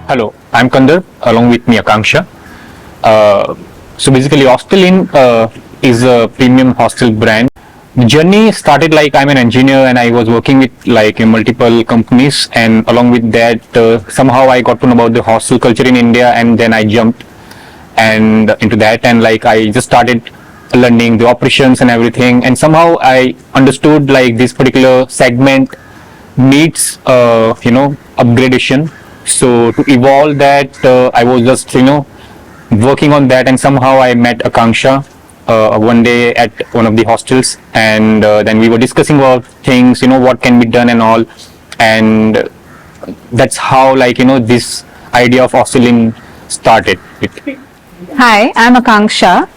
Hello, I'm Kandarp, along with me Akanksha. So basically, Hostel Inn is a premium hostel brand. The journey started like I'm an engineer and I was working with like multiple companies, and along with that, somehow I got to know about the hostel culture in India, and then I jumped and into that, and like I just started learning the operations and everything, and somehow I understood like this particular segment needs upgradation. So to evolve that, I was just working on that, and somehow I met Akanksha one day at one of the hostels, and then we were discussing about things, what can be done and all, and that's how this idea of hosteling started. Hi, I'm Akanksha.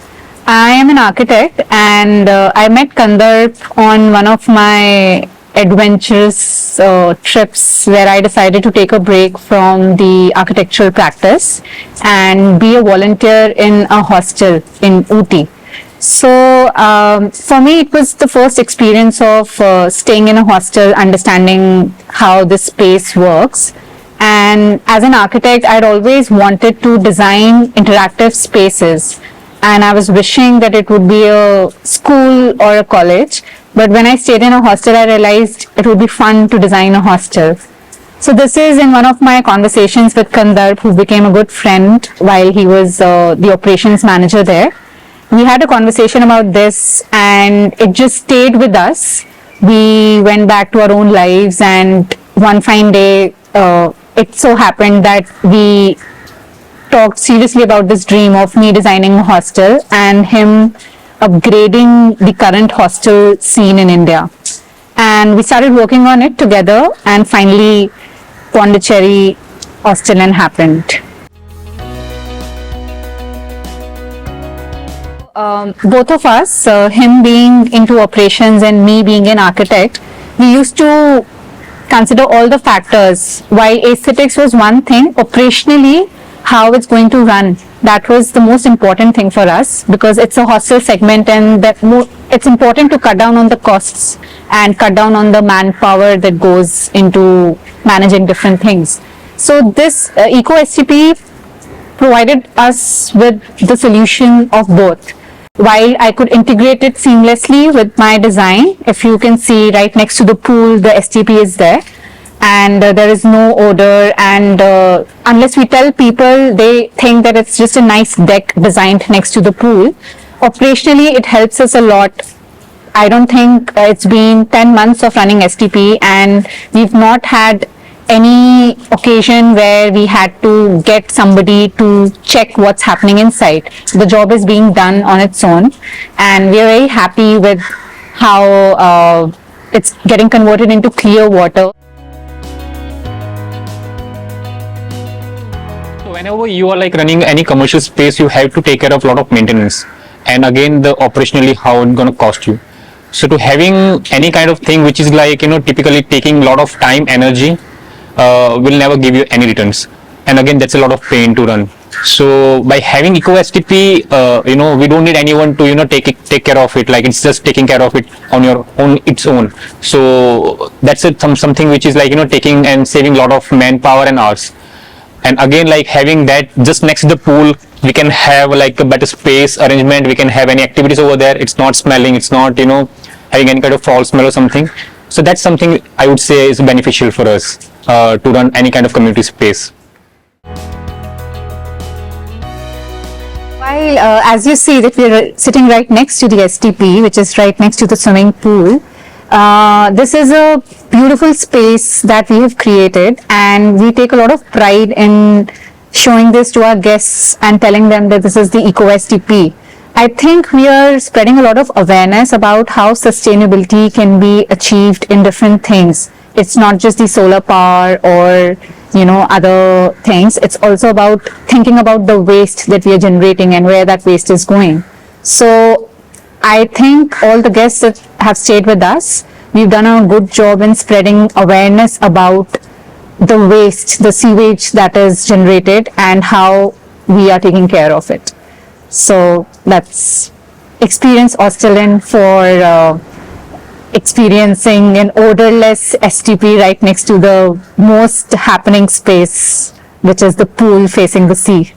I am an architect, and I met Kandarp on one of my adventurous trips where I decided to take a break from the architectural practice and be a volunteer in a hostel in Ooty. So for me, it was the first experience of staying in a hostel, understanding how this space works. And as an architect, I'd always wanted to design interactive spaces, and I was wishing that it would be a school or a college. But when I stayed in a hostel, I realized it would be fun to design a hostel. So this is in one of my conversations with Kandarp, who became a good friend while he was the operations manager there. We had a conversation about this, and it just stayed with us. We went back to our own lives, and one fine day, it so happened that we talked seriously about this dream of me designing a hostel and him upgrading the current hostel scene in India. And we started working on it together, and finally Pondicherry Hostel Inn happened. Both of us, him being into operations and me being an architect, we used to consider all the factors. While aesthetics was one thing, operationally, how it's going to run, that was the most important thing for us, because it's a hostel segment, and that it's important to cut down on the costs and cut down on the manpower that goes into managing different things. So this EcoSTP provided us with the solution of both. While I could integrate it seamlessly with my design, if you can see right next to the pool, the STP is there, and there is no odor, and unless we tell people, they think that it's just a nice deck designed next to the pool. Operationally, it helps us a lot. I don't think it's been 10 months of running STP, and we've not had any occasion where we had to get somebody to check what's happening inside. The job is being done on its own, and we are very happy with how it's getting converted into clear water. So whenever you are like running any commercial space, you have to take care of a lot of maintenance, and again the operationally how it's going to cost you. So to having any kind of thing which is like typically taking a lot of time, energy, will never give you any returns, and again that's a lot of pain to run. So by having EcoSTP, we don't need anyone to take care of it, like it's just taking care of it on your own, its own. So that's something which is like taking and saving a lot of manpower and hours. And again, like having that just next to the pool, we can have like a better space arrangement, we can have any activities over there, it's not smelling, it's not having any kind of foul smell or something. So that's something I would say is beneficial for us to run any kind of community space. While as you see that we're sitting right next to the STP, which is right next to the swimming pool, this is a beautiful space that we have created, and we take a lot of pride in showing this to our guests and telling them that this is the EcoSTP. I think we are spreading a lot of awareness about how sustainability can be achieved in different things. It's not just the solar power or other things. It's also about thinking about the waste that we are generating and where that waste is going. So I think all the guests that have stayed with us, we've done a good job in spreading awareness about the waste, the sewage that is generated, and how we are taking care of it. So that's Experience Hostel Inn for experiencing an odorless STP right next to the most happening space which is the pool facing the sea.